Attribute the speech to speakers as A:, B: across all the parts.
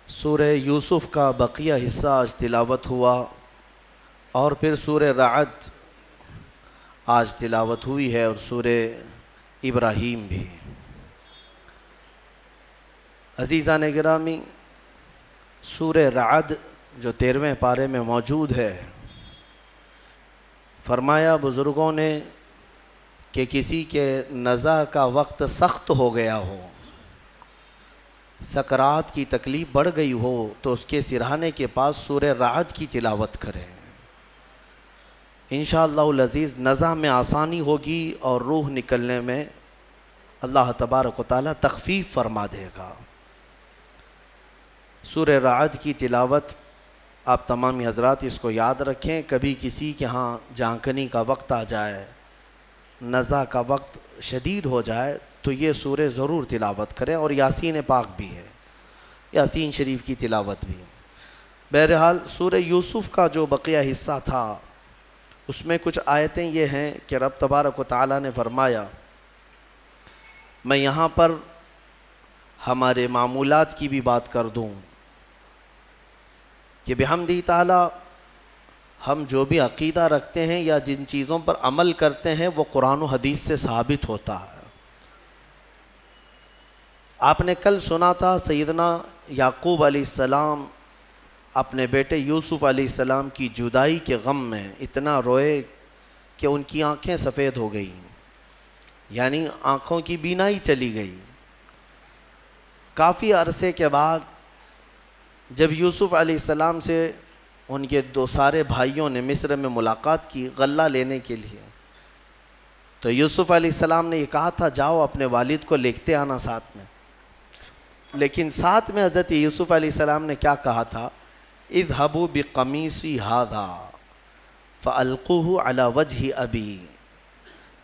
A: سورہ یوسف کا بقیہ حصہ آج تلاوت ہوا اور پھر سورہ رعد آج تلاوت ہوئی ہے اور سورہ ابراہیم بھی۔ عزیزان گرامی، سورہ رعد جو 13ویں پارے میں موجود ہے، فرمایا بزرگوں نے کہ کسی کے نزع کا وقت سخت ہو گیا ہو، سکرات کی تکلیف بڑھ گئی ہو تو اس کے سرہانے کے پاس سورہ رعد کی تلاوت کریں، انشاءاللہ العزیز نزع میں آسانی ہوگی اور روح نکلنے میں اللہ تبارک و تعالی تخفیف فرما دے گا۔ سورہ رعد کی تلاوت آپ تمامی حضرات اس کو یاد رکھیں، کبھی کسی کے ہاں جھانکنے کا وقت آ جائے، نزع کا وقت شدید ہو جائے تو یہ سورہ ضرور تلاوت کریں، اور یاسین پاک بھی ہے، یاسین شریف کی تلاوت بھی۔ بہرحال سورہ یوسف کا جو بقیہ حصہ تھا اس میں کچھ آیتیں یہ ہیں کہ رب تبارک و تعالیٰ نے فرمایا، میں یہاں پر ہمارے معمولات کی بھی بات کر دوں کہ بحمدہ تعالیٰ ہم جو بھی عقیدہ رکھتے ہیں یا جن چیزوں پر عمل کرتے ہیں وہ قرآن و حدیث سے ثابت ہوتا ہے۔ آپ نے کل سنا تھا سیدنا یعقوب علیہ السلام اپنے بیٹے یوسف علیہ السلام کی جدائی کے غم میں اتنا روئے کہ ان کی آنکھیں سفید ہو گئیں، یعنی آنکھوں کی بینائی چلی گئی۔ کافی عرصے کے بعد جب یوسف علیہ السلام سے ان کے دو سارے بھائیوں نے مصر میں ملاقات کی غلہ لینے کے لیے، تو یوسف علیہ السلام نے یہ کہا تھا جاؤ اپنے والد کو لکھتے آنا ساتھ میں، لیکن ساتھ میں حضرت یوسف علیہ السلام نے کیا کہا تھا، اذهبوا بقمیصی ھذا فالقوہ علی وجہ ابی،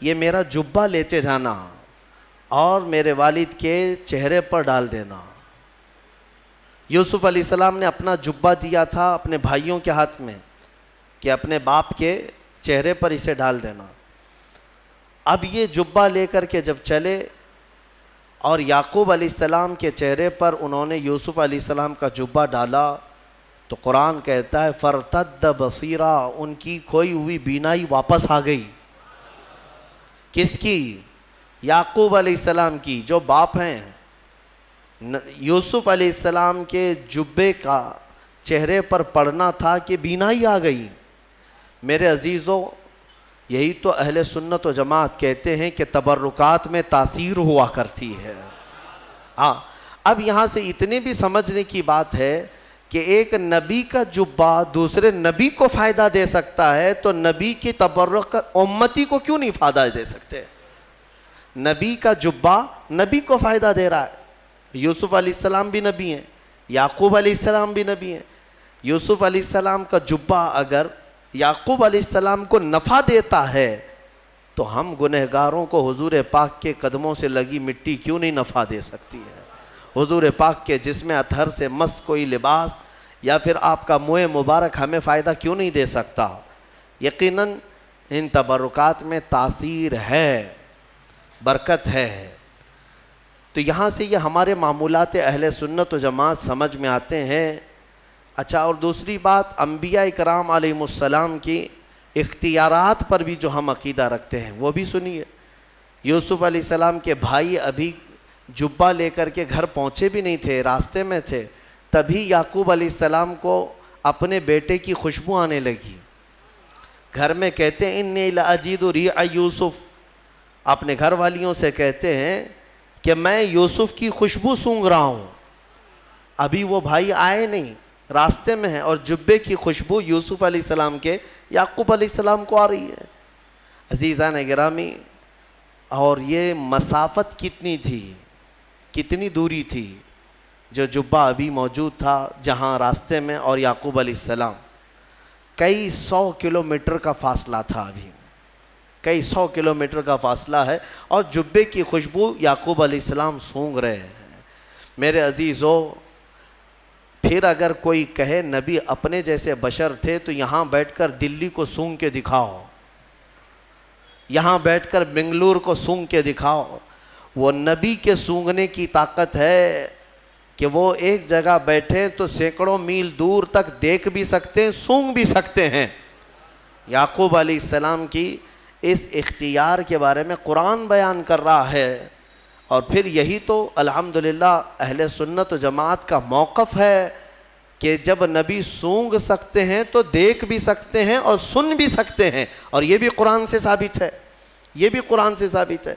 A: یہ میرا جبہ لیتے جانا اور میرے والد کے چہرے پر ڈال دینا۔ یوسف علیہ السلام نے اپنا جبہ دیا تھا اپنے بھائیوں کے ہاتھ میں کہ اپنے باپ کے چہرے پر اسے ڈال دینا۔ اب یہ جبہ لے کر کے جب چلے اور یعقوب علیہ السلام کے چہرے پر انہوں نے یوسف علیہ السلام کا جبہ ڈالا تو قرآن کہتا ہے فرتد بصیرا، ان کی کھوئی ہوئی بینائی واپس آ گئی۔ کس کی؟ یعقوب علیہ السلام کی، جو باپ ہیں۔ یوسف علیہ السلام کے جبے کا چہرے پر پڑنا تھا کہ بینائی آ گئی۔ میرے عزیزوں، یہی تو اہل سنت و جماعت کہتے ہیں کہ تبرکات میں تاثیر ہوا کرتی ہے۔ ہاں، اب یہاں سے اتنی بھی سمجھنے کی بات ہے کہ ایک نبی کا جبہ دوسرے نبی کو فائدہ دے سکتا ہے تو نبی کی تبرک امتی کو کیوں نہیں فائدہ دے سکتے؟ نبی کا جبہ نبی کو فائدہ دے رہا ہے۔ یوسف علیہ السلام بھی نبی ہیں، یعقوب علیہ السلام بھی نبی ہیں۔ یوسف علیہ السلام کا جبہ اگر یعقوب علیہ السلام کو نفع دیتا ہے تو ہم گنہگاروں کو حضور پاک کے قدموں سے لگی مٹی کیوں نہیں نفع دے سکتی ہے؟ حضور پاک کے جسم اطہر سے مس کوئی لباس یا پھر آپ کا منہ مبارک ہمیں فائدہ کیوں نہیں دے سکتا؟ یقیناً ان تبرکات میں تاثیر ہے، برکت ہے۔ تو یہاں سے یہ ہمارے معمولات اہل سنت و جماعت سمجھ میں آتے ہیں۔ اچھا، اور دوسری بات، انبیاء کرام علیہ السلام کی اختیارات پر بھی جو ہم عقیدہ رکھتے ہیں وہ بھی سنیے۔ یوسف علیہ السلام کے بھائی ابھی جبہ لے کر کے گھر پہنچے بھی نہیں تھے، راستے میں تھے، تبھی یعقوب علیہ السلام کو اپنے بیٹے کی خوشبو آنے لگی۔ گھر میں کہتے ہیں انی لاجد ریح یوسف، اپنے گھر والیوں سے کہتے ہیں کہ میں یوسف کی خوشبو سونگھ رہا ہوں۔ ابھی وہ بھائی آئے نہیں، راستے میں ہیں، اور جبے کی خوشبو یوسف علیہ السلام کے یعقوب علیہ السلام کو آ رہی ہے۔ عزیزان گرامی، اور یہ مسافت کتنی تھی، کتنی دوری تھی جو جبہ ابھی موجود تھا جہاں راستے میں، اور یعقوب علیہ السلام، کئی 100 کلومیٹر کا فاصلہ تھا، ابھی کئی 100 کلومیٹر کا فاصلہ ہے، اور جبے کی خوشبو یعقوب علیہ السلام سونگھ رہے ہیں۔ میرے عزیزو، پھر اگر کوئی کہے نبی اپنے جیسے بشر تھے تو یہاں بیٹھ کر دلی کو سونگھ کے دکھاؤ، یہاں بیٹھ کر بنگلور کو سونگھ کے دکھاؤ، وہ نبی کے سونگھنے کی طاقت ہے کہ وہ ایک جگہ بیٹھے تو سینکڑوں میل دور تک دیکھ بھی سکتے ہیں، سونگھ بھی سکتے ہیں۔ یعقوب علیہ السلام کی اس اختیار کے بارے میں قرآن بیان کر رہا ہے، اور پھر یہی تو الحمدللہ اہل سنت و جماعت کا موقف ہے کہ جب نبی سونگھ سکتے ہیں تو دیکھ بھی سکتے ہیں اور سن بھی سکتے ہیں، اور یہ بھی قرآن سے ثابت ہے، یہ بھی قرآن سے ثابت ہے۔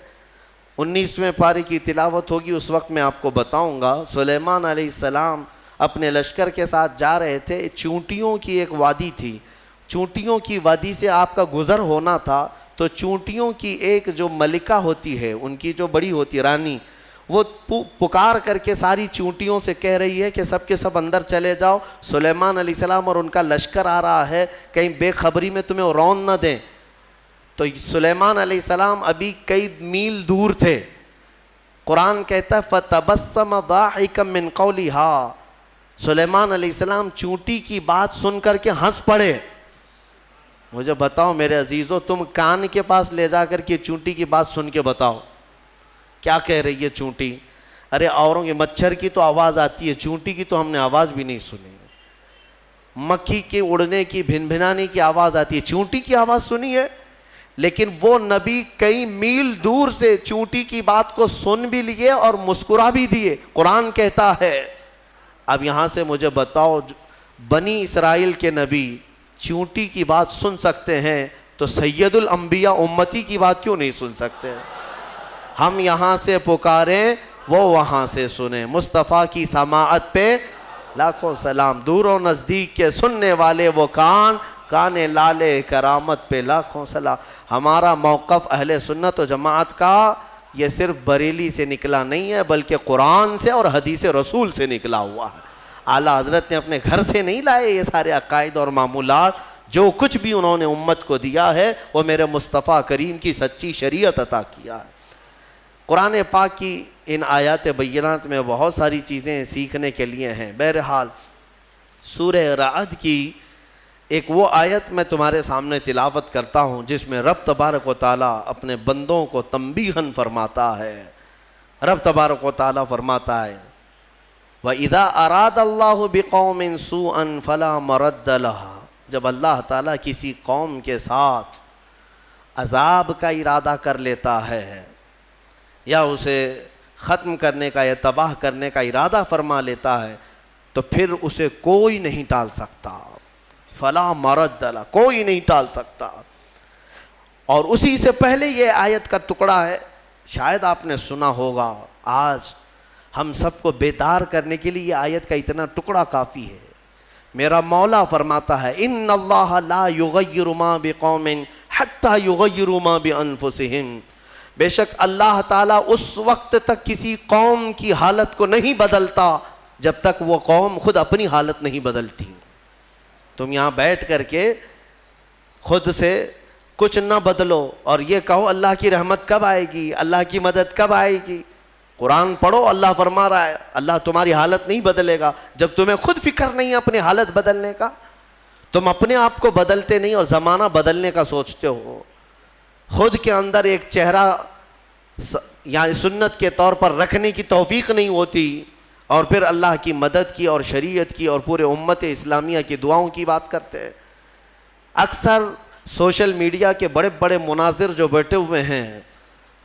A: 19ویں پارے کی تلاوت ہوگی، اس وقت میں آپ کو بتاؤں گا۔ سلیمان علیہ السلام اپنے لشکر کے ساتھ جا رہے تھے، چونٹیوں کی ایک وادی تھی، چونٹیوں کی وادی سے آپ کا گزر ہونا تھا، تو چونٹیوں کی ایک جو ملکہ ہوتی ہے، ان کی جو بڑی ہوتی ہے رانی، وہ پکار کر کے ساری چونٹیوں سے کہہ رہی ہے کہ سب کے سب اندر چلے جاؤ، سلیمان علیہ السلام اور ان کا لشکر آ رہا ہے، کہیں بے خبری میں تمہیں رون نہ دیں۔ تو سلیمان علیہ السلام ابھی کئی میل دور تھے۔ قرآن کہتا ہے فَتَبَسَّمَ ضَاحِكًا مِّن قَوْلِهَا، سلیمان علیہ السلام چونٹی کی بات سن کر کے ہنس پڑے۔ مجھے بتاؤ میرے عزیزو، تم کان کے پاس لے جا کر کے چونٹی کی بات سن کے بتاؤ کیا کہہ رہی ہے چونٹی؟ ارے اوروں کے مچھر کی تو آواز آتی ہے، چونٹی کی تو ہم نے آواز بھی نہیں سنی۔ مکھی کے اڑنے کی، بھن بھنانے کی آواز آتی ہے، چونٹی کی آواز سنی ہے؟ لیکن وہ نبی کئی میل دور سے چونٹی کی بات کو سن بھی لیے اور مسکرا بھی دیے۔ قرآن کہتا ہے، اب یہاں سے مجھے بتاؤ، بنی اسرائیل کے نبی چونٹی کی بات سن سکتے ہیں تو سید الانبیاء امتی کی بات کیوں نہیں سن سکتے؟ ہم یہاں سے پکاریں، وہ وہاں سے سنیں۔ مصطفیٰ کی سماعت پہ لاکھوں سلام، دور و نزدیک کے سننے والے وہ کان لالے کرامت پہ لاکھوں سلام۔ ہمارا موقف اہل سنت و جماعت کا یہ صرف بریلی سے نکلا نہیں ہے، بلکہ قرآن سے اور حدیث رسول سے نکلا ہوا ہے۔ اعلیٰ حضرت نے اپنے گھر سے نہیں لائے یہ سارے عقائد اور معمولات، جو کچھ بھی انہوں نے امت کو دیا ہے وہ میرے مصطفیٰ کریم کی سچی شریعت عطا کیا ہے۔ قرآن پاک کی ان آیات بینات میں بہت ساری چیزیں سیکھنے کے لیے ہیں۔ بہرحال سورہ رعد کی ایک وہ آیت میں تمہارے سامنے تلاوت کرتا ہوں جس میں رب تبارک و تعالیٰ اپنے بندوں کو تنبیہاً فرماتا ہے۔ رب تبارک و تعالیٰ فرماتا ہے وَإِذَا أَرَادَ اللَّهُ بِقَوْمٍ سُوءًا فَلَا مَرَدَّ لَهَا، جب اللہ تعالیٰ کسی قوم کے ساتھ عذاب کا ارادہ کر لیتا ہے یا اسے ختم کرنے کا یا تباہ کرنے کا ارادہ فرما لیتا ہے تو پھر اسے کوئی نہیں ٹال سکتا۔ فَلَا مَرَدَّ لَهَا، کوئی نہیں ٹال سکتا۔ اور اسی سے پہلے یہ آیت کا ٹکڑا ہے، شاید آپ نے سنا ہوگا، آج ہم سب کو بیدار کرنے کے لیے یہ آیت کا اتنا ٹکڑا کافی ہے۔ میرا مولا فرماتا ہے ان اللہ لا یغیر ما بقوم حتی یغیروا ما بانفسہم، بے شک اللہ تعالیٰ اس وقت تک کسی قوم کی حالت کو نہیں بدلتا جب تک وہ قوم خود اپنی حالت نہیں بدلتی۔ تم یہاں بیٹھ کر کے خود سے کچھ نہ بدلو اور یہ کہو اللہ کی رحمت کب آئے گی، اللہ کی مدد کب آئے گی۔ قرآن پڑھو، اللہ فرما رہا ہے اللہ تمہاری حالت نہیں بدلے گا جب تمہیں خود فکر نہیں ہے اپنی حالت بدلنے کا۔ تم اپنے آپ کو بدلتے نہیں اور زمانہ بدلنے کا سوچتے ہو۔ خود کے اندر ایک چہرہ یعنی سنت کے طور پر رکھنے کی توفیق نہیں ہوتی، اور پھر اللہ کی مدد کی اور شریعت کی اور پورے امت اسلامیہ کی دعاؤں کی بات کرتے ہیں۔ اکثر سوشل میڈیا کے بڑے بڑے مناظر جو بیٹھے ہوئے ہیں،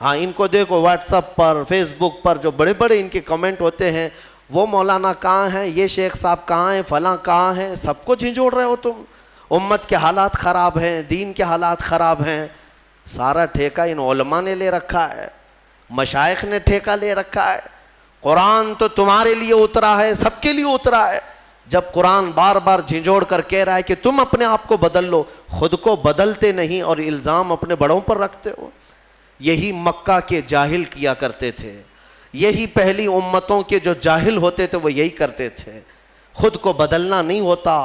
A: ہاں ان کو دیکھو واٹس ایپ پر، فیس بک پر جو بڑے بڑے ان کے کمنٹ ہوتے ہیں، وہ مولانا کہاں ہیں، یہ شیخ صاحب کہاں ہیں، فلاں کہاں ہیں، سب کو جھنجھوڑ رہے ہو تم۔ امت کے حالات خراب ہیں، دین کے حالات خراب ہیں، سارا ٹھیکہ ان علماء نے لے رکھا ہے، مشائخ نے ٹھیکہ لے رکھا ہے۔ قرآن تو تمہارے لیے اترا ہے، سب کے لیے اترا ہے۔ جب قرآن بار بار جھنجھوڑ کر کہہ رہا ہے کہ تم اپنے آپ کو بدل لو، خود کو بدلتے نہیں اور الزام اپنے بڑوں پر رکھتے ہو۔ یہی مکہ کے جاہل کیا کرتے تھے، یہی پہلی امتوں کے جو جاہل ہوتے تھے وہ یہی کرتے تھے۔ خود کو بدلنا نہیں ہوتا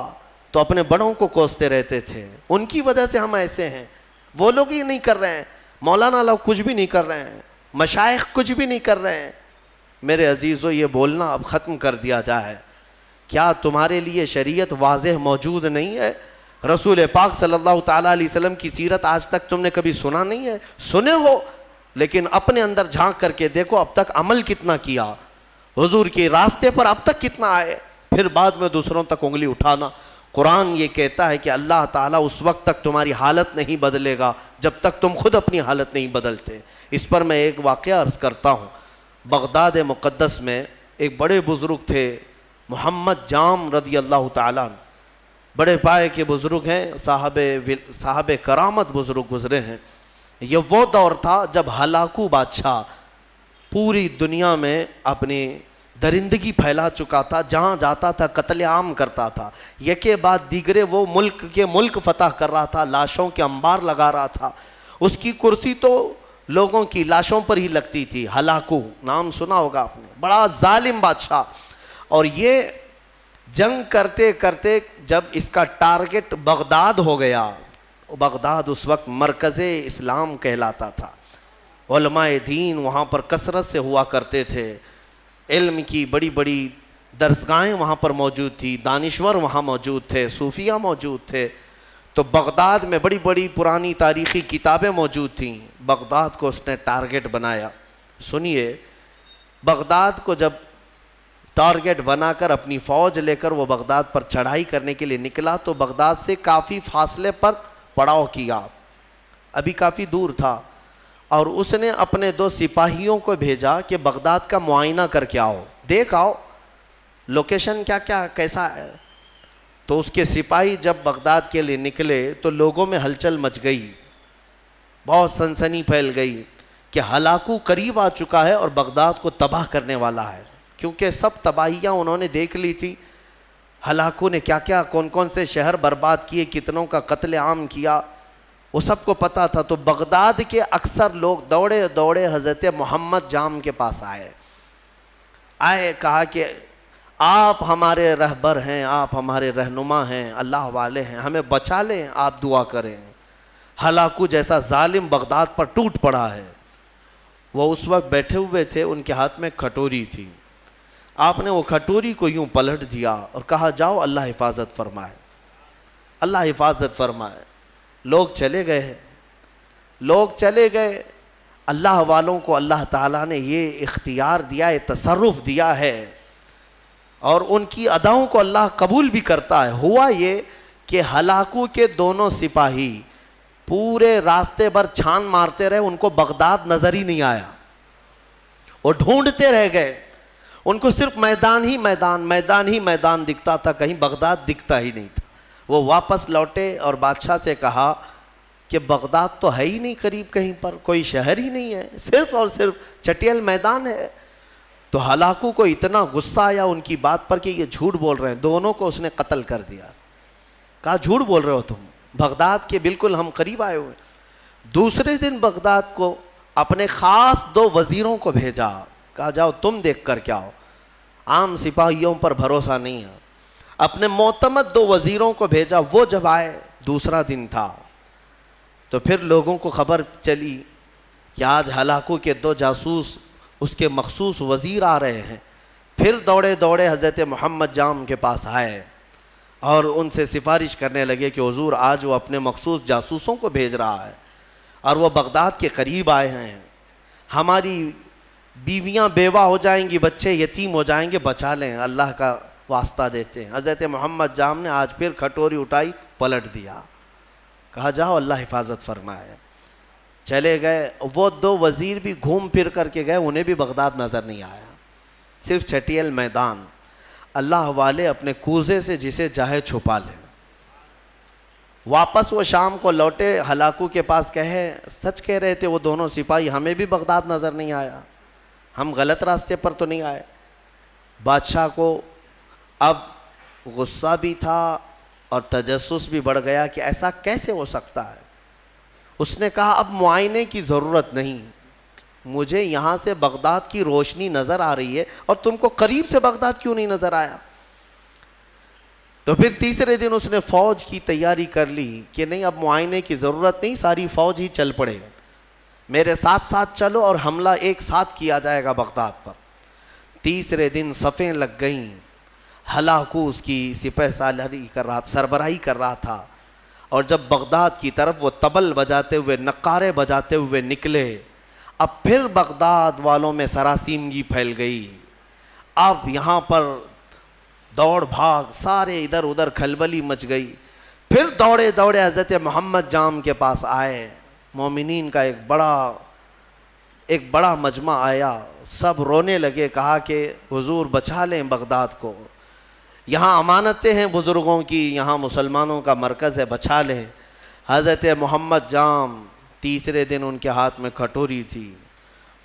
A: تو اپنے بڑوں کو کوستے رہتے تھے، ان کی وجہ سے ہم ایسے ہیں۔ وہ لوگ یہ نہیں کر رہے ہیں، مولانا لوگ کچھ بھی نہیں کر رہے ہیں، مشائخ کچھ بھی نہیں کر رہے ہیں۔ میرے عزیزو، یہ بولنا اب ختم کر دیا جائے۔ کیا تمہارے لیے شریعت واضح موجود نہیں ہے؟ رسول پاک صلی اللہ تعالیٰ علیہ وسلم کی سیرت آج تک تم نے کبھی سنا نہیں ہے؟ سنے ہو، لیکن اپنے اندر جھانک کر کے دیکھو اب تک عمل کتنا کیا۔ حضور کے راستے پر اب تک کتنا آئے، پھر بعد میں دوسروں تک انگلی اٹھانا۔ قرآن یہ کہتا ہے کہ اللہ تعالیٰ اس وقت تک تمہاری حالت نہیں بدلے گا جب تک تم خود اپنی حالت نہیں بدلتے۔ اس پر میں ایک واقعہ عرض کرتا ہوں۔ بغداد مقدس میں ایک بڑے بزرگ تھے، محمد جام رضی اللہ تعالیٰ عنہ، بڑے پائے کے بزرگ ہیں، صاحب کرامت بزرگ گزرے ہیں۔ یہ وہ دور تھا جب ہلاکو بادشاہ پوری دنیا میں اپنی درندگی پھیلا چکا تھا، جہاں جاتا تھا قتل عام کرتا تھا، یکے بعد دیگرے وہ ملک فتح کر رہا تھا، لاشوں کے انبار لگا رہا تھا۔ اس کی کرسی تو لوگوں کی لاشوں پر ہی لگتی تھی۔ ہلاکو نام سنا ہوگا آپ نے، بڑا ظالم بادشاہ۔ اور یہ جنگ کرتے کرتے جب اس کا ٹارگٹ بغداد ہو گیا، بغداد اس وقت مرکز اسلام کہلاتا تھا، علماء دین وہاں پر کثرت سے ہوا کرتے تھے، علم کی بڑی بڑی درسگاہیں وہاں پر موجود تھی، دانشور وہاں موجود تھے، صوفیہ موجود تھے۔ تو بغداد میں بڑی بڑی پرانی تاریخی کتابیں موجود تھیں، بغداد کو اس نے ٹارگٹ بنایا۔ سنیے، بغداد کو جب ٹارگٹ بنا کر اپنی فوج لے کر وہ بغداد پر چڑھائی کرنے کے لیے نکلا تو بغداد سے کافی فاصلے پر پڑاؤ کیا، ابھی کافی دور تھا، اور اس نے اپنے 2 سپاہیوں کو بھیجا کہ بغداد کا معائنہ کر کے آؤ، دیکھ آؤ لوکیشن کیا کیسا ہے۔ تو اس کے سپاہی جب بغداد کے لیے نکلے تو لوگوں میں ہلچل مچ گئی، بہت سنسنی پھیل گئی کہ ہلاکو قریب آ چکا ہے اور بغداد کو تباہ کرنے والا ہے، کیونکہ سب تباہیاں انہوں نے دیکھ لی تھی۔ ہلاکو نے کیا کون سے شہر برباد کیے، کتنوں کا قتل عام کیا، وہ سب کو پتا تھا۔ تو بغداد کے اکثر لوگ دوڑے دوڑے حضرت محمد جام کے پاس آئے، کہا کہ آپ ہمارے رہبر ہیں، آپ ہمارے رہنما ہیں، اللہ والے ہیں، ہمیں بچا لیں، آپ دعا کریں۔ ہلاکو جیسا ظالم بغداد پر ٹوٹ پڑا ہے۔ وہ اس وقت بیٹھے ہوئے تھے، ان کے ہاتھ میں کھٹوری تھی، آپ نے وہ کھٹوری کو یوں پلٹ دیا اور کہا جاؤ اللہ حفاظت فرمائے، اللہ حفاظت فرمائے۔ لوگ چلے گئے۔ اللہ والوں کو اللہ تعالیٰ نے یہ اختیار دیا ہے، تصرف دیا ہے، اور ان کی اداؤں کو اللہ قبول بھی کرتا ہے۔ ہوا یہ کہ ہلاکو کے دونوں سپاہی پورے راستے پر چھان مارتے رہے، ان کو بغداد نظر ہی نہیں آیا، وہ ڈھونڈتے رہ گئے، ان کو صرف میدان ہی میدان دکھتا تھا، کہیں بغداد دکھتا ہی نہیں تھا۔ وہ واپس لوٹے اور بادشاہ سے کہا کہ بغداد تو ہے ہی نہیں قریب، کہیں پر کوئی شہر ہی نہیں ہے، صرف اور صرف چٹیل میدان ہے۔ تو ہلاکو کو اتنا غصہ آیا ان کی بات پر کہ یہ جھوٹ بول رہے ہیں، دونوں کو اس نے قتل کر دیا۔ کہا جھوٹ بول رہے ہو تم، بغداد کے بالکل ہم قریب آئے ہوئے۔ دوسرے دن بغداد کو اپنے خاص 2 وزیروں کو بھیجا، کہا جاؤ تم دیکھ کر کیا ہو، عام سپاہیوں پر بھروسہ نہیں ہے۔ اپنے معتمد 2 وزیروں کو بھیجا، وہ جب آئے، دوسرا دن تھا، تو پھر لوگوں کو خبر چلی کہ آج ہلاکو کے 2 جاسوس اس کے مخصوص وزیر آ رہے ہیں۔ پھر دوڑے دوڑے حضرت محمد جام کے پاس آئے اور ان سے سفارش کرنے لگے کہ حضور آج وہ اپنے مخصوص جاسوسوں کو بھیج رہا ہے اور وہ بغداد کے قریب آئے ہیں، ہماری بیویاں بیوہ ہو جائیں گی، بچے یتیم ہو جائیں گے، بچا لیں، اللہ کا واسطہ دیتے ہیں۔ حضرت محمد جام نے آج پھر کھٹوری اٹھائی، پلٹ دیا، کہا جاؤ اللہ حفاظت فرمائے۔ چلے گئے، وہ 2 وزیر بھی گھوم پھر کر کے گئے، انہیں بھی بغداد نظر نہیں آیا، صرف چٹیل میدان۔ اللہ والے اپنے کوزے سے جسے چاہے چھپا لے۔ واپس وہ شام کو لوٹے، ہلاکو کے پاس کہے سچ کہہ رہے تھے وہ دونوں سپاہی، ہمیں بھی بغداد نظر نہیں آیا، ہم غلط راستے پر تو نہیں آئے۔ بادشاہ کو اب غصہ بھی تھا اور تجسس بھی بڑھ گیا کہ ایسا کیسے ہو سکتا ہے۔ اس نے کہا اب معائنے کی ضرورت نہیں، مجھے یہاں سے بغداد کی روشنی نظر آ رہی ہے اور تم کو قریب سے بغداد کیوں نہیں نظر آیا؟ تو پھر تیسرے دن اس نے فوج کی تیاری کر لی کہ نہیں اب معائنے کی ضرورت نہیں، ساری فوج ہی چل پڑے، میرے ساتھ ساتھ چلو اور حملہ ایک ساتھ کیا جائے گا بغداد پر۔ تیسرے دن صفیں لگ گئیں، ہلاکو اس کی سپہ سالاری سربراہی کر رہا تھا، اور جب بغداد کی طرف وہ طبل بجاتے ہوئے، نقارے بجاتے ہوئے نکلے، اب پھر بغداد والوں میں سراسیمگی پھیل گئی۔ اب یہاں پر دوڑ بھاگ، سارے ادھر ادھر کھلبلی مچ گئی. پھر دوڑے دوڑے حضرت محمد جام کے پاس آئے. مومنین کا ایک بڑا مجمع آیا، سب رونے لگے. کہا کہ حضور بچا لیں بغداد کو، یہاں امانتیں ہیں بزرگوں کی، یہاں مسلمانوں کا مرکز ہے، بچا لیں. حضرت محمد جام تیسرے دن ان کے ہاتھ میں کھٹوری تھی،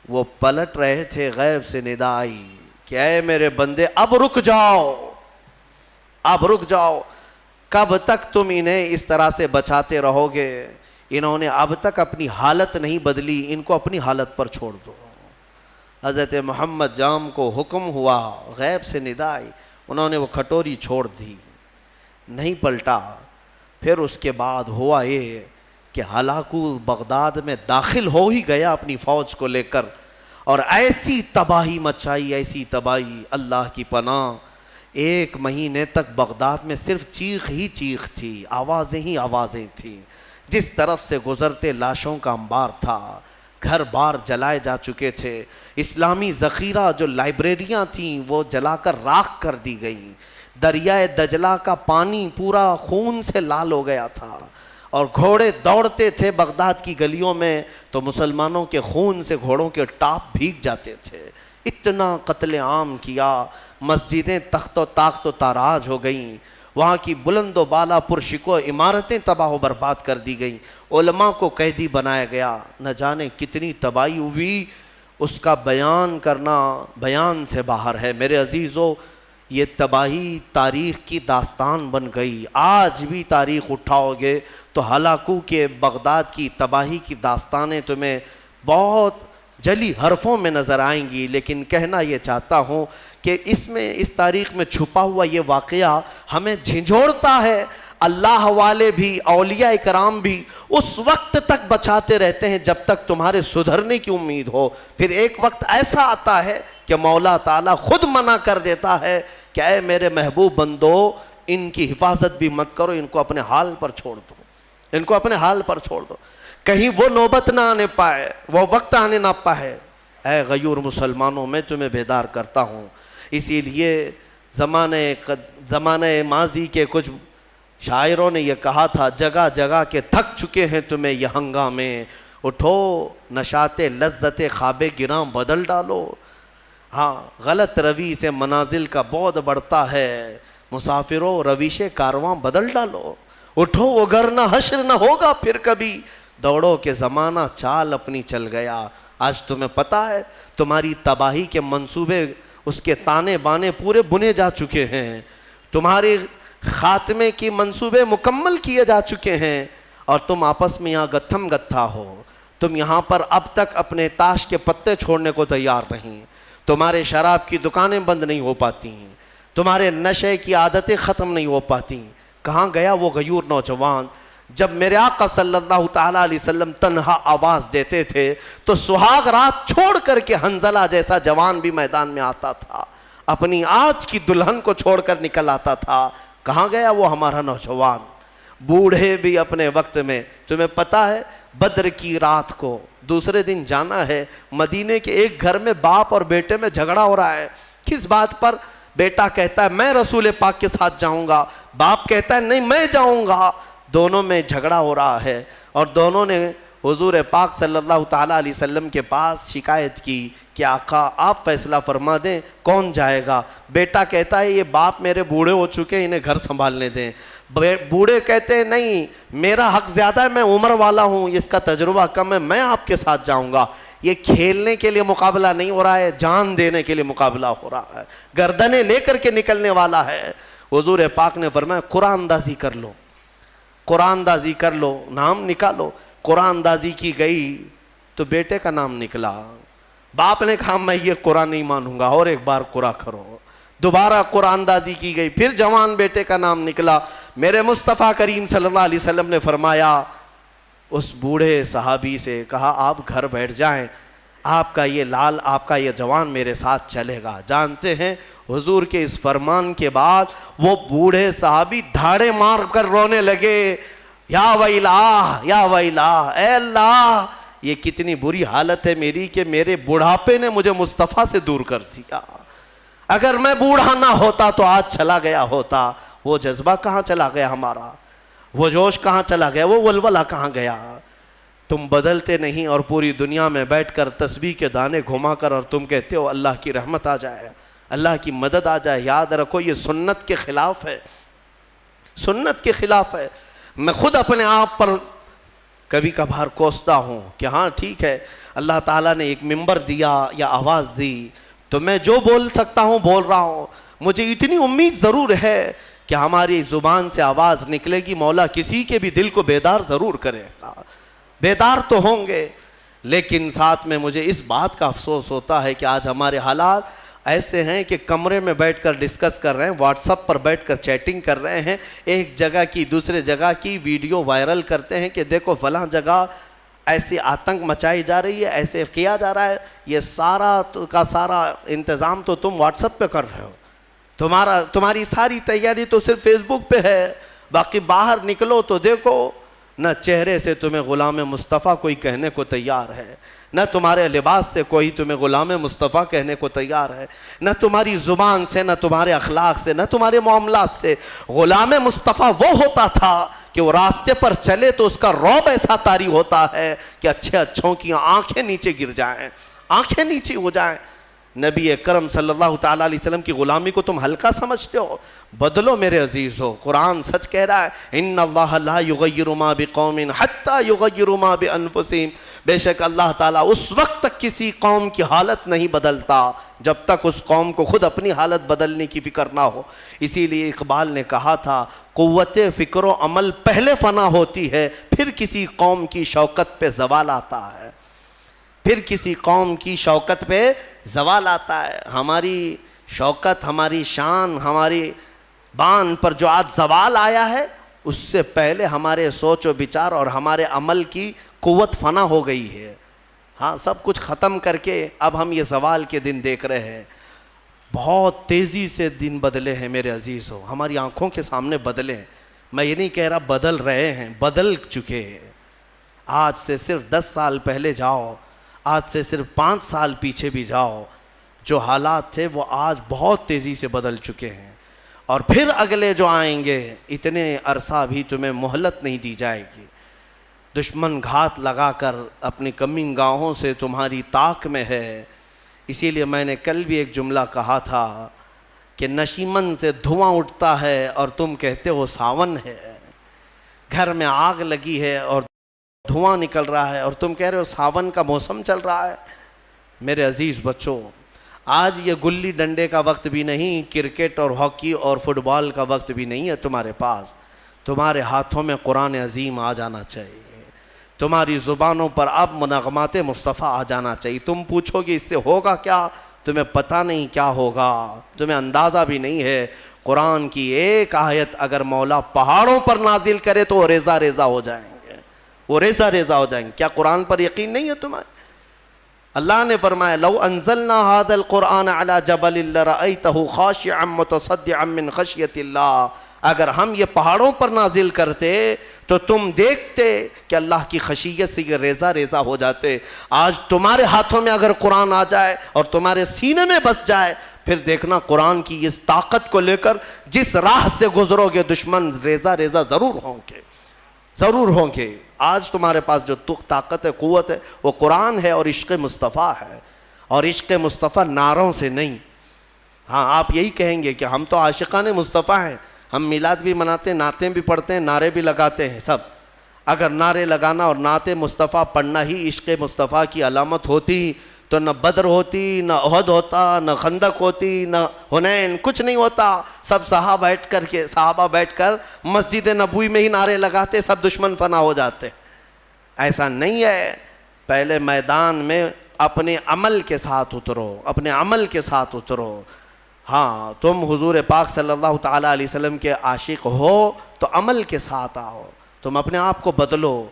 A: وہ پلٹ رہے تھے، غیب سے ندا آئی کہ اے میرے بندے اب رک جاؤ، اب رک جاؤ. کب تک تم انہیں اس طرح سے بچاتے رہو گے؟ انہوں نے اب تک اپنی حالت نہیں بدلی، ان کو اپنی حالت پر چھوڑ دو. حضرت محمد جام کو حکم ہوا، غیب سے ندا آئی، انہوں نے وہ کھٹوری چھوڑ دی، نہیں پلٹا. پھر اس کے بعد ہوا یہ کہ ہلاکو بغداد میں داخل ہو ہی گیا اپنی فوج کو لے کر، اور ایسی تباہی مچائی، ایسی تباہی، اللہ کی پناہ. 1 مہینے تک بغداد میں صرف چیخ ہی چیخ تھی، آوازیں ہی آوازیں تھیں. جس طرف سے گزرتے لاشوں کا انبار تھا، گھر بار جلائے جا چکے تھے. اسلامی ذخیرہ جو لائبریریاں تھیں وہ جلا کر راکھ کر دی گئیں. دریائے دجلہ کا پانی پورا خون سے لال ہو گیا تھا، اور گھوڑے دوڑتے تھے بغداد کی گلیوں میں تو مسلمانوں کے خون سے گھوڑوں کے ٹاپ بھیگ جاتے تھے. اتنا قتل عام کیا، مسجدیں تخت و تاخت و تاراج ہو گئیں، وہاں کی بلند و بالا پرشکو عمارتیں تباہ و برباد کر دی گئیں، علماء کو قیدی بنایا گیا. نہ جانے کتنی تباہی ہوئی، اس کا بیان کرنا بیان سے باہر ہے. میرے عزیزو، یہ تباہی تاریخ کی داستان بن گئی. آج بھی تاریخ اٹھاؤ گے تو ہلاکو کے بغداد کی تباہی کی داستانیں تمہیں بہت جلی حرفوں میں نظر آئیں گی. لیکن کہنا یہ چاہتا ہوں کہ اس تاریخ میں چھپا ہوا یہ واقعہ ہمیں جھنجھوڑتا ہے. اللہ والے بھی، اولیاء کرام بھی اس وقت تک بچاتے رہتے ہیں جب تک تمہارے سدھرنے کی امید ہو. پھر ایک وقت ایسا آتا ہے کہ مولا تعالیٰ خود منع کر دیتا ہے کہ اے میرے محبوب بندو، ان کی حفاظت بھی مت کرو، ان کو اپنے حال پر چھوڑ دو، ان کو اپنے حال پر چھوڑ دو، کہیں وہ نوبت نہ آنے پائے، وہ وقت آنے نہ پائے. اے غیور مسلمانوں، میں تمہیں بیدار کرتا ہوں. اسی لیے زمانہ ماضی کے کچھ شاعروں نے یہ کہا تھا، جگہ جگہ کے تھک چکے ہیں تمہیں یہ ہنگامے، اٹھو نشاط لذت خواب گراں بدل ڈالو. ہاں، غلط روی سے منازل کا بعد بڑھتا ہے، مسافروں رویش کارواں بدل ڈالو. اٹھو وگرنہ حشر نہ ہوگا پھر کبھی، دوڑو کہ زمانہ چال اپنی چل گیا. آج تمہیں پتہ ہے تمہاری تباہی کے منصوبے، اس کے تانے بانے پورے بنے جا چکے ہیں، تمہارے خاتمے کی منصوبے مکمل کیے جا چکے ہیں، اور تم آپس میں یہاں گتھم گتھا ہو. تم یہاں پر اب تک اپنے تاش کے پتے چھوڑنے کو تیار نہیں. تمہارے شراب کی دکانیں بند نہیں ہو پاتی، تمہارے نشے کی عادتیں ختم نہیں ہو پاتی. کہاں گیا وہ غیور نوجوان؟ جب میرے آقا صلی اللہ تعالیٰ علیہ وسلم تنہا آواز دیتے تھے تو سہاگ رات چھوڑ کر کے حنظلہ جیسا جوان بھی میدان میں آتا تھا، اپنی آج کی دلہن کو چھوڑ کر نکل آتا تھا. کہاں گیا وہ ہمارا نوجوان؟ بوڑھے بھی اپنے وقت میں، تمہیں پتہ ہے بدر کی رات کو دوسرے دن جانا ہے، مدینے کے ایک گھر میں باپ اور بیٹے میں جھگڑا ہو رہا ہے. کس بات پر؟ بیٹا کہتا ہے میں رسول پاک کے ساتھ جاؤں گا، باپ کہتا ہے نہیں میں جاؤں گا. دونوں میں جھگڑا ہو رہا ہے، اور دونوں نے حضور پاک صلی اللہ تعالیٰ علیہ وسلم کے پاس شکایت کی کہ آقا آپ فیصلہ فرما دیں کون جائے گا. بیٹا کہتا ہے یہ باپ میرے بوڑھے ہو چکے ہیں، انہیں گھر سنبھالنے دیں. بوڑھے کہتے ہیں نہیں میرا حق زیادہ ہے، میں عمر والا ہوں، اس کا تجربہ کم ہے، میں آپ کے ساتھ جاؤں گا. یہ کھیلنے کے لیے مقابلہ نہیں ہو رہا ہے، جان دینے کے لیے مقابلہ ہو رہا ہے، گردنیں لے کر کے نکلنے والا ہے. حضور پاک نے فرمایا قرآن اندازی کر لو، قرآن اندازی کر لو، نام نکالو. قرآن اندازی کی گئی تو بیٹے کا نام نکلا. باپ نے کہا میں یہ قرآن نہیں مانوں گا، اور ایک بار قرآن کرو. دوبارہ قرآن اندازی کی گئی، پھر جوان بیٹے کا نام نکلا. میرے مصطفیٰ کریم صلی اللہ علیہ وسلم نے فرمایا اس بوڑھے صحابی سے، کہا آپ گھر بیٹھ جائیں، آپ کا یہ لال، آپ کا یہ جوان میرے ساتھ چلے گا. جانتے ہیں حضور کے اس فرمان کے بعد وہ بوڑھے صحابی دھاڑے مار کر رونے لگے، یا ویلا یا ویلا، اے اللہ یہ کتنی بری حالت ہے میری کہ میرے بڑھاپے نے مجھے مصطفیٰ سے دور کر دیا. اگر میں بوڑھا نہ ہوتا تو آج چلا گیا ہوتا. وہ جذبہ کہاں چلا گیا ہمارا؟ وہ جوش کہاں چلا گیا؟ وہ ولولہ کہاں گیا؟ تم بدلتے نہیں اور پوری دنیا میں بیٹھ کر تسبیح کے دانے گھما کر اور تم کہتے ہو اللہ کی رحمت آ جائے، اللہ کی مدد آ جائے. یاد رکھو یہ سنت کے خلاف ہے، سنت کے خلاف ہے. میں خود اپنے آپ پر کبھی کبھار کوستا ہوں کہ ہاں ٹھیک ہے، اللہ تعالیٰ نے ایک منبر دیا یا آواز دی تو میں جو بول سکتا ہوں بول رہا ہوں. مجھے اتنی امید ضرور ہے کہ ہماری زبان سے آواز نکلے گی، مولا کسی کے بھی دل کو بیدار ضرور کرے گا. بیدار تو ہوں گے، لیکن ساتھ میں مجھے اس بات کا افسوس ہوتا ہے کہ آج ہمارے حالات ایسے ہیں کہ کمرے میں بیٹھ کر ڈسکس کر رہے ہیں، واٹس ایپ پر بیٹھ کر چیٹنگ کر رہے ہیں، ایک جگہ کی دوسرے جگہ کی ویڈیو وائرل کرتے ہیں کہ دیکھو فلاں جگہ ایسی آتنک مچائی جا رہی ہے، ایسے کیا جا رہا ہے. یہ سارا کا سارا انتظام تو تم واٹس ایپ پہ کر رہے ہو، تمہاری ساری تیاری تو صرف فیس بک پہ ہے. باقی باہر نکلو تو دیکھو نہ چہرے سے تمہیں غلام مصطفیٰ کوئی کہنے کو تیار ہے، نہ تمہارے لباس سے کوئی تمہیں غلام مصطفیٰ کہنے کو تیار ہے، نہ تمہاری زبان سے، نہ تمہارے اخلاق سے، نہ تمہارے معاملات سے. غلام مصطفیٰ وہ ہوتا تھا کہ وہ راستے پر چلے تو اس کا رعب ایسا طاری ہوتا ہے کہ اچھے اچھوں کی آنکھیں نیچے گر جائیں، آنکھیں نیچے ہو جائیں. نبی اکرم صلی اللہ تعالیٰ علیہ وسلم کی غلامی کو تم ہلکا سمجھتے ہو؟ بدلو میرے عزیزو، قرآن سچ کہہ رہا ہے ان اللہ لا یغیر ما بقوم حتی یغیروا ما بانفسہم. بے شک اللہ تعالیٰ اس وقت تک کسی قوم کی حالت نہیں بدلتا جب تک اس قوم کو خود اپنی حالت بدلنے کی فکر نہ ہو. اسی لیے اقبال نے کہا تھا قوت فکر و عمل پہلے فنا ہوتی ہے، پھر کسی قوم کی شوکت پہ زوال آتا ہے، پھر کسی قوم کی شوکت پہ زوال آتا ہے. ہماری شوکت، ہماری شان، ہماری بان پر جو آج زوال آیا ہے اس سے پہلے ہمارے سوچ و بچار اور ہمارے عمل کی قوت فنا ہو گئی ہے. ہاں سب کچھ ختم کر کے اب ہم یہ زوال کے دن دیکھ رہے ہیں. بہت تیزی سے دن بدلے ہیں میرے عزیز ہو، ہماری آنکھوں کے سامنے بدلے ہیں. میں یہ نہیں کہہ رہا بدل رہے ہیں، بدل چکے ہیں. آج سے صرف 10 سال پہلے جاؤ، آج سے صرف 5 سال پیچھے بھی جاؤ، جو حالات تھے وہ آج بہت تیزی سے بدل چکے ہیں. اور پھر اگلے جو آئیں گے اتنے عرصہ بھی تمہیں مہلت نہیں دی جائے گی. دشمن گھات لگا کر اپنی کمین گاہوں سے تمہاری طاق میں ہے. اسی لیے میں نے کل بھی ایک جملہ کہا تھا کہ نشیمن سے دھواں اٹھتا ہے اور تم کہتے ہو ساون ہے. گھر میں آگ لگی ہے اور دھواں نکل رہا ہے اور تم کہہ رہے ہو ساون کا موسم چل رہا ہے. میرے عزیز بچوں، آج یہ گلی ڈنڈے کا وقت بھی نہیں، کرکٹ اور ہاکی اور فٹ بال کا وقت بھی نہیں ہے تمہارے پاس. تمہارے ہاتھوں میں قرآن عظیم آ جانا چاہیے، تمہاری زبانوں پر اب نغمات مصطفیٰ آ جانا چاہیے. تم پوچھو گے اس سے ہوگا کیا؟ تمہیں پتہ نہیں کیا ہوگا، تمہیں اندازہ بھی نہیں ہے. قرآن کی ایک آیت اگر مولا پہاڑوں پر نازل کرے تو وہ ریزہ ریزہ ہو جائیں گے، وہ ریزہ ریزہ ہو جائیں گے. کیا قرآن پر یقین نہیں ہے تمہیں؟ اللہ نے فرمایا لو انزلنا هذا القرآن على جبل لرأيته خاشعا متصدعا من خشية اللہ. اگر ہم یہ پہاڑوں پر نازل کرتے تو تم دیکھتے کہ اللہ کی خشیت سے یہ ریزہ ریزہ ہو جاتے. آج تمہارے ہاتھوں میں اگر قرآن آ جائے اور تمہارے سینے میں بس جائے، پھر دیکھنا قرآن کی اس طاقت کو لے کر جس راہ سے گزرو گے دشمن ریزہ ریزہ ضرور ہوں گے، ضرور ہوں گے. آج تمہارے پاس جو طاقت ہے، قوت ہے، وہ قرآن ہے اور عشق مصطفیٰ ہے. اور عشق مصطفیٰ نعروں سے نہیں. ہاں آپ یہی کہیں گے کہ ہم تو عاشقان مصطفیٰ ہیں، ہم میلاد بھی مناتے ہیں، نعتیں بھی پڑھتے ہیں، نعرے بھی لگاتے ہیں سب. اگر نعرے لگانا اور نعت مصطفیٰ پڑھنا ہی عشق مصطفیٰ کی علامت ہوتی تو نہ بدر ہوتی، نہ احد ہوتا، نہ خندق ہوتی، نہ حنین، کچھ نہیں ہوتا. سب صحابہ بیٹھ کر مسجد نبوی میں ہی نعرے لگاتے، سب دشمن فنا ہو جاتے. ایسا نہیں ہے. پہلے میدان میں اپنے عمل کے ساتھ اترو، اپنے عمل کے ساتھ اترو. ہاں تم حضور پاک صلی اللہ تعالیٰ علیہ وسلم کے عاشق ہو تو عمل کے ساتھ آؤ، تم اپنے آپ کو بدلو.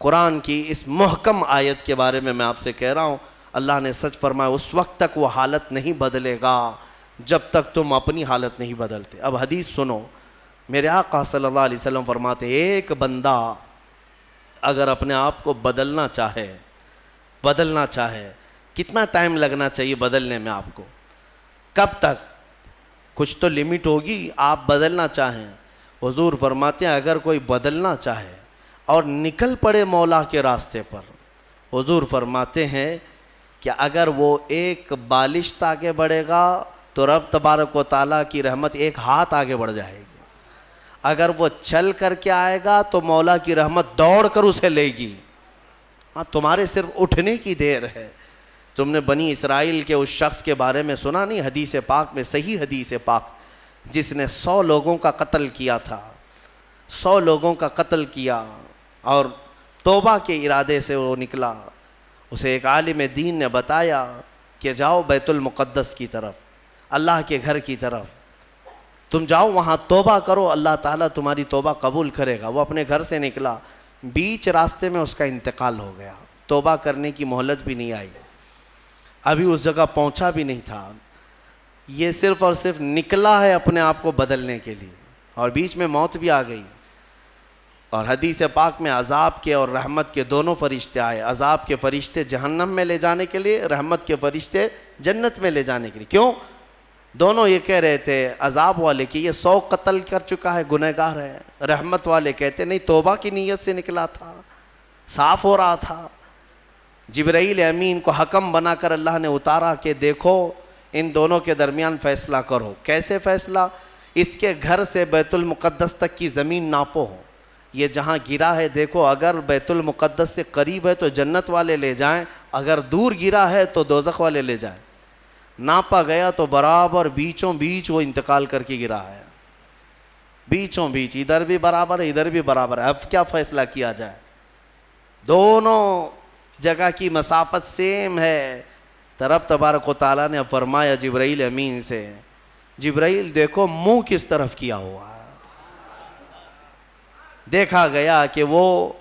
A: قرآن کی اس محکم آیت کے بارے میں آپ سے کہہ رہا ہوں، اللہ نے سچ فرمایا اس وقت تک وہ حالت نہیں بدلے گا جب تک تم اپنی حالت نہیں بدلتے. اب حدیث سنو. میرے آقا صلی اللہ علیہ وسلم فرماتے ایک بندہ اگر اپنے آپ کو بدلنا چاہے، کتنا ٹائم لگنا چاہیے بدلنے میں آپ کو؟ کب تک؟ کچھ تو لمٹ ہوگی. آپ بدلنا چاہیں, حضور فرماتے ہیں اگر کوئی بدلنا چاہے اور نکل پڑے مولا کے راستے پر, حضور فرماتے ہیں کہ اگر وہ ایک بالشت آگے بڑھے گا تو رب تبارک و تعالیٰ کی رحمت ایک ہاتھ آگے بڑھ جائے گی. اگر وہ چل کر کے آئے گا تو مولا کی رحمت دوڑ کر اسے لے گی. ہاں, تمہارے صرف اٹھنے کی دیر ہے. تم نے بنی اسرائیل کے اس شخص کے بارے میں سنا نہیں, حدیث پاک میں, صحیح حدیث پاک, جس نے 100 لوگوں کا قتل کیا تھا, 100 لوگوں کا قتل کیا اور توبہ کے ارادے سے وہ نکلا. اسے ایک عالم دین نے بتایا کہ جاؤ بیت المقدس کی طرف, اللہ کے گھر کی طرف, تم جاؤ وہاں توبہ کرو, اللہ تعالیٰ تمہاری توبہ قبول کرے گا. وہ اپنے گھر سے نکلا, بیچ راستے میں اس کا انتقال ہو گیا. توبہ کرنے کی مہلت بھی نہیں آئی, ابھی اس جگہ پہنچا بھی نہیں تھا. یہ صرف اور صرف نکلا ہے اپنے آپ کو بدلنے کے لیے, اور بیچ میں موت بھی آ گئی. اور حدیث پاک میں عذاب کے اور رحمت کے دونوں فرشتے آئے. عذاب کے فرشتے جہنم میں لے جانے کے لیے, رحمت کے فرشتے جنت میں لے جانے کے لیے. کیوں؟ دونوں یہ کہہ رہے تھے, عذاب والے کہ یہ 100 قتل کر چکا ہے, گنہگار ہے. رحمت والے کہتے نہیں, توبہ کی نیت سے نکلا تھا, صاف ہو رہا تھا. جبرائیل امین کو حکم بنا کر اللہ نے اتارا کہ دیکھو ان دونوں کے درمیان فیصلہ کرو. کیسے فیصلہ؟ اس کے گھر سے بیت المقدس تک کی زمین ناپو, یہ جہاں گرا ہے دیکھو, اگر بیت المقدس سے قریب ہے تو جنت والے لے جائیں, اگر دور گرا ہے تو دوزخ والے لے جائیں. ناپا گیا تو برابر بیچوں بیچ وہ انتقال کر کے گرا ہے, بیچوں بیچ, ادھر بھی برابر ہے ادھر بھی برابر ہے. اب کیا فیصلہ کیا جائے؟ دونوں جگہ کی مسافت سیم ہے. رب تبارک و تعالیٰ نے فرمایا جبرائیل امین سے, جبرائیل دیکھو منہ کس طرف کیا ہوا ہے. دیکھا گیا کہ وہ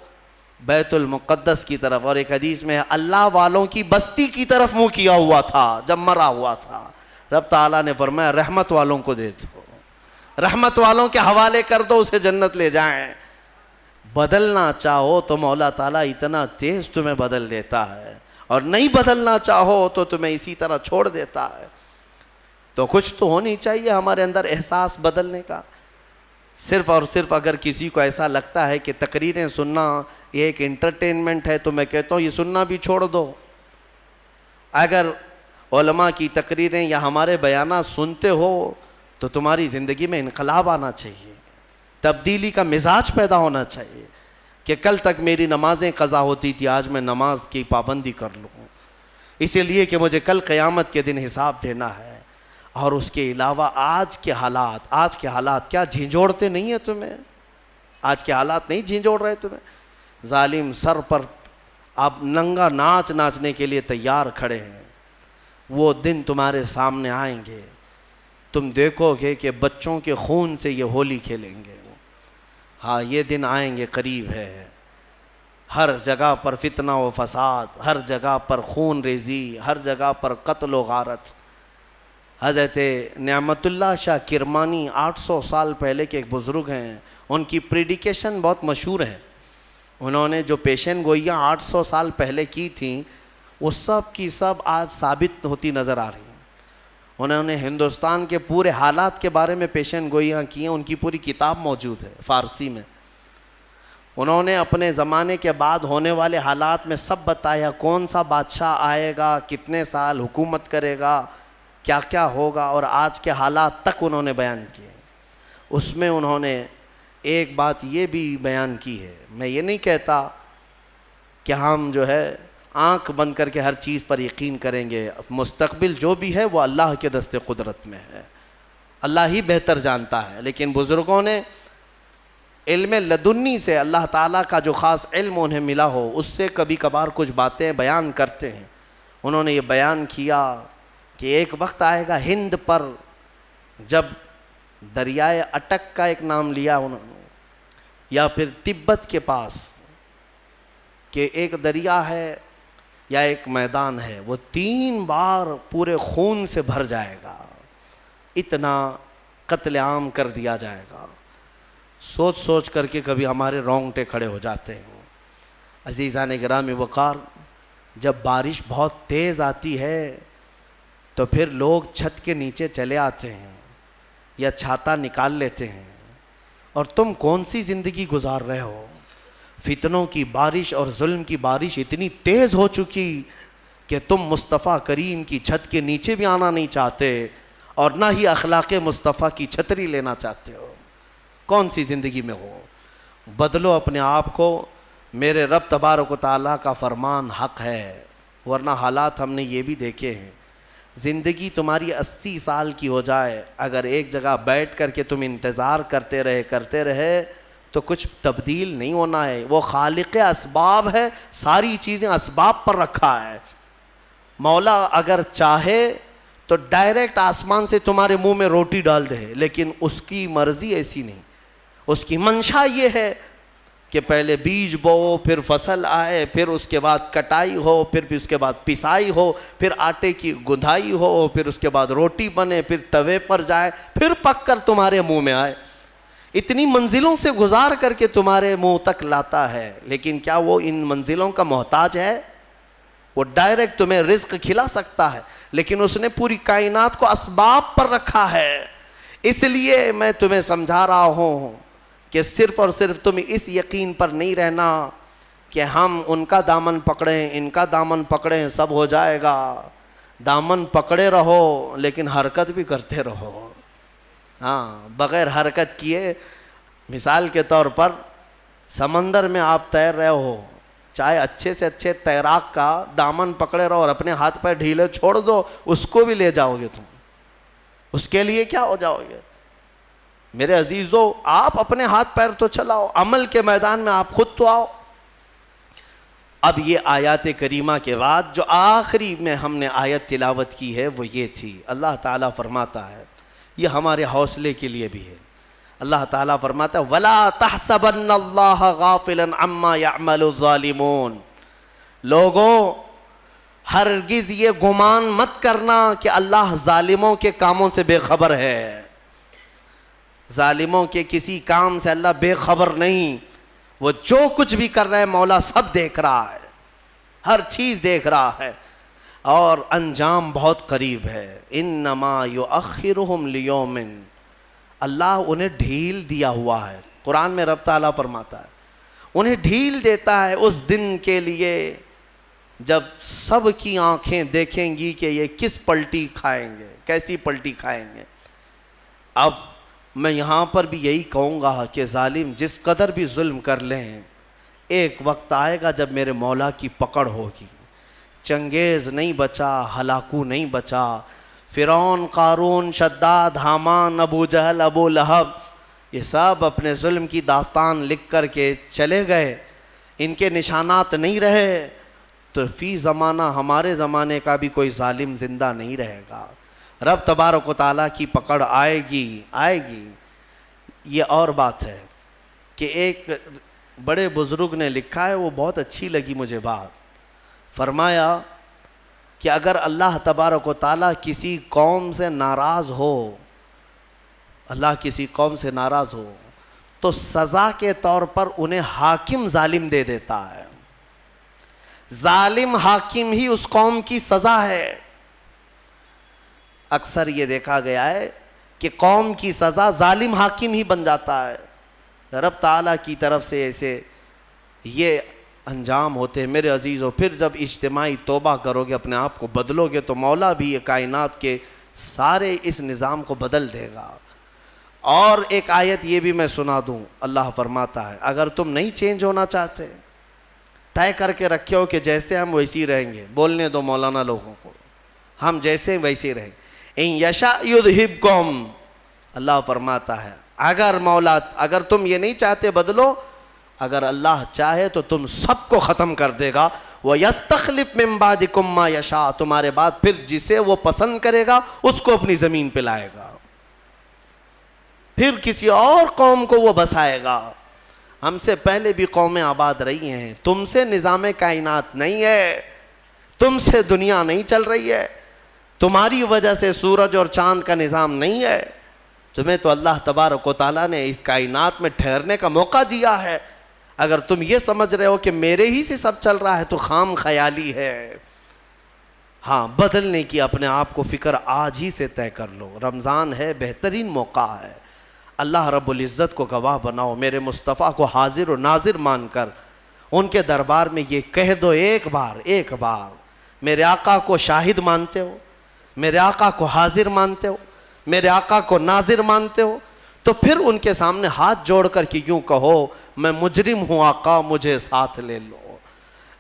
A: بیت المقدس کی طرف, اور ایک حدیث میں اللہ والوں کی بستی کی طرف منہ کیا ہوا تھا جب مرا ہوا تھا. رب تعالیٰ نے فرمایا رحمت والوں کو دے دو, رحمت والوں کے حوالے کر دو, اسے جنت لے جائیں. بدلنا چاہو تو مولا تعالیٰ اتنا تیز تمہیں بدل دیتا ہے, اور نہیں بدلنا چاہو تو تمہیں اسی طرح چھوڑ دیتا ہے. تو کچھ تو ہونی چاہیے ہمارے اندر احساس بدلنے کا. صرف اور صرف اگر کسی کو ایسا لگتا ہے کہ تقریریں سننا یہ ایک انٹرٹینمنٹ ہے, تو میں کہتا ہوں یہ سننا بھی چھوڑ دو. اگر علماء کی تقریریں یا ہمارے بیانات سنتے ہو تو تمہاری زندگی میں انقلاب آنا چاہیے, تبدیلی کا مزاج پیدا ہونا چاہیے کہ کل تک میری نمازیں قضا ہوتی تھی, آج میں نماز کی پابندی کر لوں, اسی لیے کہ مجھے کل قیامت کے دن حساب دینا ہے. اور اس کے علاوہ آج کے حالات کیا جھنجھوڑتے نہیں ہیں تمہیں؟ آج کے حالات نہیں جھنجھوڑ رہے تمہیں؟ ظالم سر پر آپ ننگا ناچنے کے لیے تیار کھڑے ہیں. وہ دن تمہارے سامنے آئیں گے, تم دیکھو گے کہ بچوں کے خون سے یہ ہولی کھیلیں گے. ہاں یہ دن آئیں گے, قریب ہے. ہر جگہ پر فتنہ و فساد, ہر جگہ پر خون ریزی, ہر جگہ پر قتل و غارت. حضرت نعمت اللہ شاہ کرمانی 800 سال پہلے کے ایک بزرگ ہیں, ان کی پریڈیکیشن بہت مشہور ہے. انہوں نے جو پیشن گوئیاں 800 سال پہلے کی تھیں وہ سب کی سب آج ثابت ہوتی نظر آ رہی ہیں. انہوں نے ہندوستان کے پورے حالات کے بارے میں پیشن گوئیاں کی ہیں, ان کی پوری کتاب موجود ہے فارسی میں. انہوں نے اپنے زمانے کے بعد ہونے والے حالات میں سب بتایا, کون سا بادشاہ آئے گا, کتنے سال حکومت کرے گا, کیا کیا ہوگا, اور آج کے حالات تک انہوں نے بیان کیے. اس میں انہوں نے ایک بات یہ بھی بیان کی ہے, میں یہ نہیں کہتا کہ ہم جو ہے آنکھ بند کر کے ہر چیز پر یقین کریں گے, مستقبل جو بھی ہے وہ اللہ کے دست قدرت میں ہے, اللہ ہی بہتر جانتا ہے. لیکن بزرگوں نے علم لدنی سے, اللہ تعالیٰ کا جو خاص علم انہیں ملا ہو, اس سے کبھی کبھار کچھ باتیں بیان کرتے ہیں. انہوں نے یہ بیان کیا کہ ایک وقت آئے گا ہند پر, جب دریائے اٹک کا ایک نام لیا انہوں نے, یا پھر تبت کے پاس, کہ ایک دریا ہے یا ایک میدان ہے, وہ 3 بار پورے خون سے بھر جائے گا, اتنا قتل عام کر دیا جائے گا. سوچ سوچ کر کے کبھی ہمارے رونگٹے کھڑے ہو جاتے ہیں. عزیزان گرامی وقار, جب بارش بہت تیز آتی ہے تو پھر لوگ چھت کے نیچے چلے آتے ہیں, یا چھاتا نکال لیتے ہیں. اور تم کون سی زندگی گزار رہے ہو؟ فتنوں کی بارش اور ظلم کی بارش اتنی تیز ہو چکی کہ تم مصطفیٰ کریم کی چھت کے نیچے بھی آنا نہیں چاہتے اور نہ ہی اخلاق مصطفیٰ کی چھتری لینا چاہتے ہو. کون سی زندگی میں ہو؟ بدلو اپنے آپ کو. میرے رب تبارک و تعالیٰ کا فرمان حق ہے، ورنہ حالات ہم نے یہ بھی دیکھے ہیں. زندگی تمہاری 80 سال کی ہو جائے، اگر ایک جگہ بیٹھ کر کے تم انتظار کرتے رہے تو کچھ تبدیل نہیں ہونا ہے. وہ خالق اسباب ہے، ساری چیزیں اسباب پر رکھا ہے. مولا اگر چاہے تو ڈائریکٹ آسمان سے تمہارے منہ میں روٹی ڈال دے، لیکن اس کی مرضی ایسی نہیں. اس کی منشا یہ ہے کہ پہلے بیج بو، پھر فصل آئے، پھر اس کے بعد کٹائی ہو، پھر اس کے بعد پسائی ہو، پھر آٹے کی گندھائی ہو، پھر اس کے بعد روٹی بنے، پھر توے پر جائے، پھر پک کر تمہارے منہ میں آئے. اتنی منزلوں سے گزار کر کے تمہارے منہ تک لاتا ہے. لیکن کیا وہ ان منزلوں کا محتاج ہے؟ وہ ڈائریکٹ تمہیں رزق کھلا سکتا ہے، لیکن اس نے پوری کائنات کو اسباب پر رکھا ہے. اس لیے میں تمہیں سمجھا رہا ہوں کہ صرف اور صرف تم اس یقین پر نہیں رہنا کہ ہم ان کا دامن پکڑیں، ان کا دامن پکڑیں، سب ہو جائے گا. دامن پکڑے رہو لیکن حرکت بھی کرتے رہو. ہاں، بغیر حرکت کیے، مثال کے طور پر سمندر میں آپ تیر رہے ہو، چاہے اچھے سے اچھے تیراک کا دامن پکڑے رہو اور اپنے ہاتھ پیر ڈھیلے چھوڑ دو، اس کو بھی لے جاؤ گے تم. اس کے لیے کیا ہو جاؤ گے؟ میرے عزیزو، آپ اپنے ہاتھ پیر تو چلاؤ، عمل کے میدان میں آپ خود تو آؤ. اب یہ آیات کریمہ کے بعد جو آخری میں ہم نے آیت تلاوت کی ہے وہ یہ تھی. اللہ تعالیٰ فرماتا ہے، یہ ہمارے حوصلے کے لیے بھی ہے. اللہ تعالیٰ فرماتا ہے وَلَا تَحْسَبَنَّ اللَّهَ غَافِلًا عَمَّا يَعْمَلُ الظَّالِمُونَ. لوگوں، ہرگز یہ گمان مت کرنا کہ اللہ ظالموں کے کاموں سے بے خبر ہے. ظالموں کے کسی کام سے اللہ بے خبر نہیں. وہ جو کچھ بھی کر رہے ہیں مولا سب دیکھ رہا ہے، ہر چیز دیکھ رہا ہے، اور انجام بہت قریب ہے. انما یؤخرہم لیوم، اللہ انہیں ڈھیل دیا ہوا ہے. قرآن میں رب تعالیٰ فرماتا ہے انہیں ڈھیل دیتا ہے اس دن کے لیے جب سب کی آنکھیں دیکھیں گی کہ یہ کس پلٹی کھائیں گے، کیسی پلٹی کھائیں گے. اب میں یہاں پر بھی یہی کہوں گا کہ ظالم جس قدر بھی ظلم کر لیں، ایک وقت آئے گا جب میرے مولا کی پکڑ ہوگی. چنگیز نہیں بچا، ہلاکو نہیں بچا، فرعون، قارون، شداد، حامان، ابو جہل، ابو لہب، یہ سب اپنے ظلم کی داستان لکھ کر کے چلے گئے. ان کے نشانات نہیں رہے تو فی زمانہ ہمارے زمانے کا بھی کوئی ظالم زندہ نہیں رہے گا. رب تبارک و تعالیٰ کی پکڑ آئے گی. یہ اور بات ہے کہ ایک بڑے بزرگ نے لکھا ہے، وہ بہت اچھی لگی مجھے بات. فرمایا کہ اگر اللہ تبارک و تعالیٰ کسی قوم سے ناراض ہو، اللہ کسی قوم سے ناراض ہو تو سزا کے طور پر انہیں حاکم ظالم دے دیتا ہے. ظالم حاکم ہی اس قوم کی سزا ہے. اکثر یہ دیکھا گیا ہے کہ قوم کی سزا ظالم حاکم ہی بن جاتا ہے. رب تعالیٰ کی طرف سے ایسے یہ انجام ہوتے ہیں. میرے عزیزو، پھر جب اجتماعی توبہ کرو گے، اپنے آپ کو بدلو گے، تو مولا بھی یہ کائنات کے سارے اس نظام کو بدل دے گا. اور ایک آیت یہ بھی میں سنا دوں. اللہ فرماتا ہے اگر تم نہیں چینج ہونا چاہتے، طے کر کے رکھے ہو کہ جیسے ہم ویسے ہی رہیں گے، بولنے دو مولانا لوگوں کو، ہم جیسے ویسے ہی رہیں گے. ان یشاء یذھبکم، اللہ فرماتا ہے اگر تم یہ نہیں چاہتے بدلو، اگر اللہ چاہے تو تم سب کو ختم کر دے گا. وَيَسْتَخْلِفْ مِن بَعْدِكُم مَّا يَشَاءُ، تمہارے بعد پھر جسے وہ پسند کرے گا اس کو اپنی زمین پہ لائے گا، پھر کسی اور قوم کو وہ بسائے گا. ہم سے پہلے بھی قومیں آباد رہی ہیں. تم سے نظام کائنات نہیں ہے، تم سے دنیا نہیں چل رہی ہے، تمہاری وجہ سے سورج اور چاند کا نظام نہیں ہے. تمہیں تو اللہ تبارک و تعالیٰ نے اس کائنات میں ٹھہرنے کا موقع دیا ہے. اگر تم یہ سمجھ رہے ہو کہ میرے ہی سے سب چل رہا ہے تو خام خیالی ہے. ہاں بدلنے کی اپنے آپ کو فکر آج ہی سے طے کر لو. رمضان ہے، بہترین موقع ہے. اللہ رب العزت کو گواہ بناؤ، میرے مصطفیٰ کو حاضر و ناظر مان کر ان کے دربار میں یہ کہہ دو ایک بار میرے آقا کو شاہد مانتے ہو، میرے آقا کو حاضر مانتے ہو، میرے آقا کو ناظر مانتے ہو، تو پھر ان کے سامنے ہاتھ جوڑ کر کے یوں کہو میں مجرم ہوں آقا مجھے ساتھ لے لو،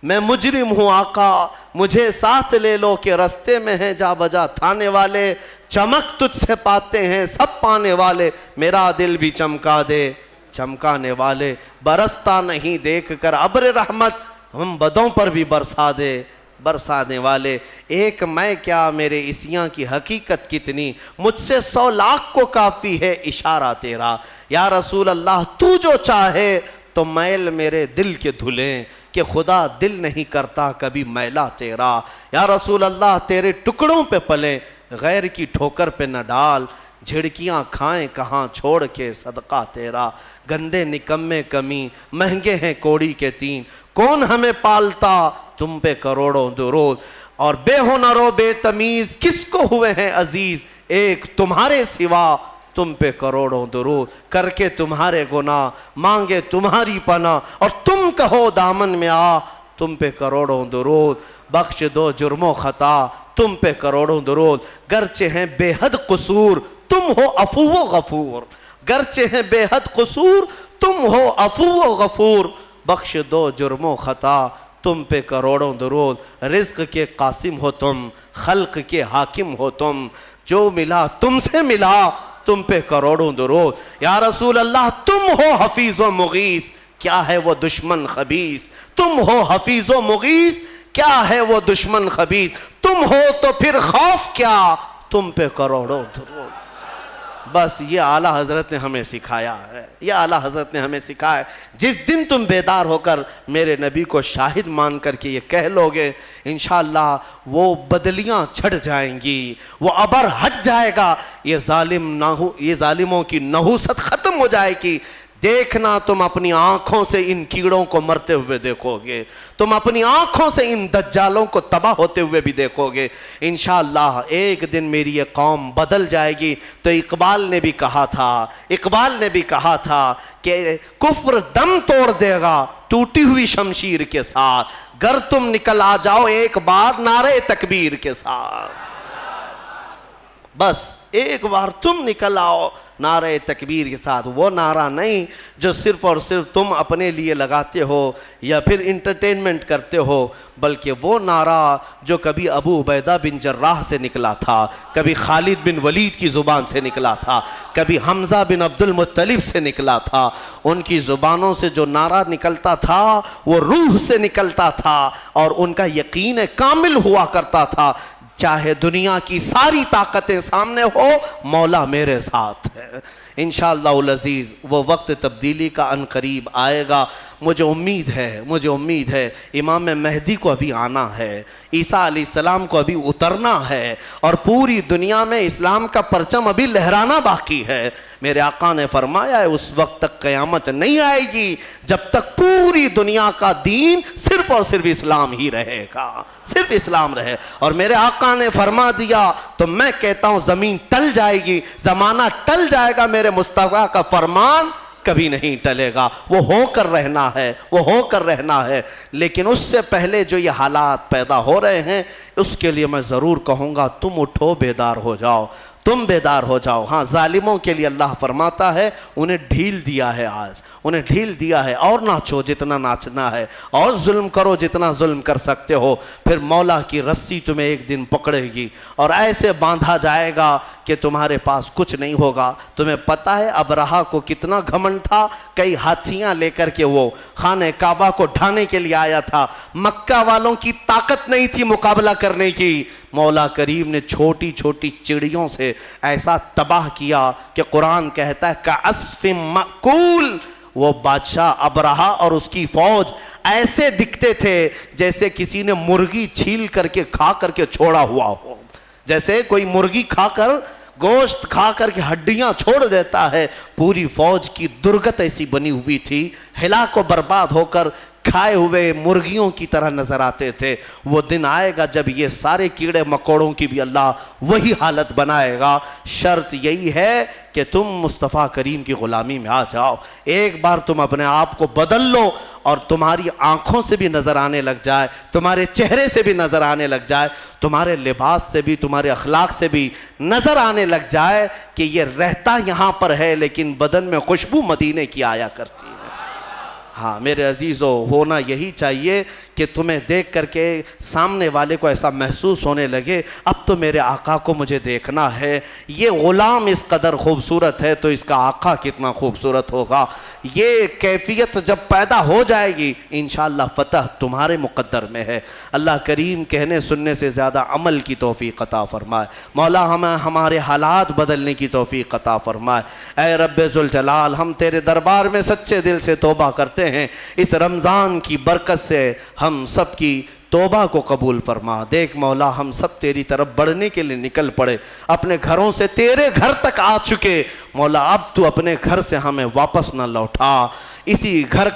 A: میں مجرم ہوں آقا مجھے ساتھ لے لو، کہ رستے میں ہیں جا بجا تھانے والے، چمک تجھ سے پاتے ہیں سب پانے والے، میرا دل بھی چمکا دے چمکانے والے، برستا نہیں دیکھ کر ابر رحمت، ہم بدوں پر بھی برسا دے برسانے والے. ایک میں کیا میرے عصیاں کی حقیقت کتنی، مجھ سے 100 لاکھ کو کافی ہے اشارہ تیرا. یا رسول اللہ تو جو چاہے تو میل میرے دل کے دھلیں، کہ خدا دل نہیں کرتا کبھی میلا تیرا. یا رسول اللہ تیرے ٹکڑوں پہ پلیں، غیر کی ٹھوکر پہ نہ ڈال، جھڑکیاں کھائیں کہاں چھوڑ کے صدقہ تیرا. گندے نکمے کمی مہنگے ہیں کوڑی کے 3، کون ہمیں پالتا تم پہ کروڑوں درود. اور بے ہنر و بے تمیز کس کو ہوئے ہیں عزیز، ایک تمہارے سوا تم پہ کروڑوں درود. کر کے تمہارے گناہ مانگے تمہاری پناہ، اور تم کہو دامن میں آ تم پہ کروڑوں درود. بخش دو جرم و خطا تم پہ کروڑوں درود. گرچہ ہیں بے حد قصور تم ہو عفو و غفور، گرچہ ہیں بے حد قصور تم ہو عفو و غفور. بخش دو جرم و خطا تم پہ کروڑوں درود. رزق کے قاسم ہو تم، خلق کے حاکم ہو تم، جو ملا تم سے ملا تم پہ کروڑوں درود. یا رسول اللہ تم ہو حفیظ و مغیث، کیا ہے وہ دشمن خبیث. تم ہو حفیظ و مغیث، کیا ہے وہ دشمن خبیث. تم ہو تو پھر خوف کیا تم پہ کروڑوں درود. بس یہ اعلیٰ حضرت نے ہمیں سکھایا ہے، یہ اعلیٰ حضرت نے ہمیں سکھایا ہے. جس دن تم بیدار ہو کر میرے نبی کو شاہد مان کر کے یہ کہہ لو گے، انشاءاللہ وہ بدلیاں چھٹ جائیں گی، وہ ابر ہٹ جائے گا، یہ ظالموں کی نحوست ختم ہو جائے گی. دیکھنا تم اپنی آنکھوں سے ان کیڑوں کو مرتے ہوئے دیکھو گے، تم اپنی آنکھوں سے ان دجالوں کو تباہ ہوتے ہوئے بھی دیکھو گے. انشاءاللہ ایک دن میری یہ قوم بدل جائے گی. تو اقبال نے بھی کہا تھا کہ کفر دم توڑ دے گا ٹوٹی ہوئی شمشیر کے ساتھ، گر تم نکل آ جاؤ ایک بار نعرہ تکبیر کے ساتھ. بس ایک بار تم نکل آؤ نعرہ تکبیر کے ساتھ. وہ نعرہ نہیں جو صرف اور صرف تم اپنے لیے لگاتے ہو یا پھر انٹرٹینمنٹ کرتے ہو، بلکہ وہ نعرہ جو کبھی ابو عبیدہ بن جراح سے نکلا تھا، کبھی خالد بن ولید کی زبان سے نکلا تھا، کبھی حمزہ بن عبد المطلب سے نکلا تھا. ان کی زبانوں سے جو نعرہ نکلتا تھا وہ روح سے نکلتا تھا، اور ان کا یقین کامل ہوا کرتا تھا، چاہے دنیا کی ساری طاقتیں سامنے ہو مولا میرے ساتھ ہے. انشاءاللہ العزیز وہ وقت تبدیلی کا ان قریب آئے گا. مجھے امید ہے امام مہدی کو ابھی آنا ہے، عیسیٰ علیہ السلام کو ابھی اترنا ہے، اور پوری دنیا میں اسلام کا پرچم ابھی لہرانا باقی ہے. میرے آقا نے فرمایا ہے اس وقت تک قیامت نہیں آئے گی جب تک پوری دنیا کا دین صرف اور صرف اسلام ہی رہے گا، صرف اسلام رہے. اور میرے آقا نے فرما دیا تو میں کہتا ہوں زمین ٹل جائے گی، زمانہ ٹل جائے گا، میرے مصطفیٰ کا فرمان کبھی نہیں ٹلے گا. وہ ہو کر رہنا ہے. لیکن اس سے پہلے جو یہ حالات پیدا ہو رہے ہیں اس کے لیے میں ضرور کہوں گا تم اٹھو، بیدار ہو جاؤ، تم بیدار ہو جاؤ. ہاں ظالموں کے لیے اللہ فرماتا ہے انہیں ڈھیل دیا ہے، آج انہیں ڈھیل دیا ہے، اور ناچو جتنا ناچنا ہے، اور ظلم کرو جتنا ظلم کر سکتے ہو. پھر مولا کی رسی تمہیں ایک دن پکڑے گی اور ایسے باندھا جائے گا کہ تمہارے پاس کچھ نہیں ہوگا. تمہیں پتہ ہے ابرہہ کو کتنا گھمنڈ تھا، کئی ہاتھیاں لے کر کے وہ خانہ کعبہ کو ڈھانے کے لیے آیا تھا. مکہ والوں کی طاقت نہیں تھی مقابلہ کرنے کی. مولا کریم نے چھوٹی چھوٹی چڑیوں سے ایسا تباہ کیا کہ قرآن کہتا ہے کعصف مأکول. وہ بادشاہ ابرہہ اور اس کی فوج ایسے دکھتے تھے جیسے کسی نے مرغی چھیل کر کے کھا کر کے چھوڑا ہوا ہو. جیسے کوئی مرغی کھا کر گوشت کھا کر کے ہڈیاں چھوڑ دیتا ہے. پوری فوج کی درگت ایسی بنی ہوئی تھی، ہلاک و برباد ہو کر کھائے ہوئے مرغیوں کی طرح نظر آتے تھے۔ وہ دن آئے گا جب یہ سارے کیڑے مکوڑوں کی بھی اللہ وہی حالت بنائے گا۔ شرط یہی ہے کہ تم مصطفیٰ کریم کی غلامی میں آ جاؤ۔ ایک بار تم اپنے آپ کو بدل لو اور تمہاری آنکھوں سے بھی نظر آنے لگ جائے، تمہارے چہرے سے بھی نظر آنے لگ جائے، تمہارے لباس سے بھی، تمہارے اخلاق سے بھی نظر آنے لگ جائے کہ یہ رہتا یہاں پر ہے لیکن بدن میں خوشبو مدینے کی آیا کرتی ہے۔ ہاں میرے عزیزو، ہونا یہی چاہیے کہ تمہیں دیکھ کر کے سامنے والے کو ایسا محسوس ہونے لگے اب تو میرے آقا کو مجھے دیکھنا ہے۔ یہ غلام اس قدر خوبصورت ہے تو اس کا آقا کتنا خوبصورت ہوگا۔ یہ کیفیت جب پیدا ہو جائے گی انشاءاللہ فتح تمہارے مقدر میں ہے۔ اللہ کریم کہنے سننے سے زیادہ عمل کی توفیق عطا فرمائے۔ مولا ہمیں ہمارے حالات بدلنے کی توفیق عطا فرمائے۔ اے رب ذوالجلال، ہم تیرے دربار میں سچے دل سے توبہ کرتے ہیں، اس رمضان کی برکت سے ہم سب کی توبہ کو قبول فرما۔ دیکھ مولا، ہم سب تیری طرف بڑھنے کے لیے نکل پڑے، اپنے گھروں سے تیرے گھر تک آ چکے۔ مولا اب تو اپنے گھر سے ہمیں واپس نہ لوٹا، اسی گھر کا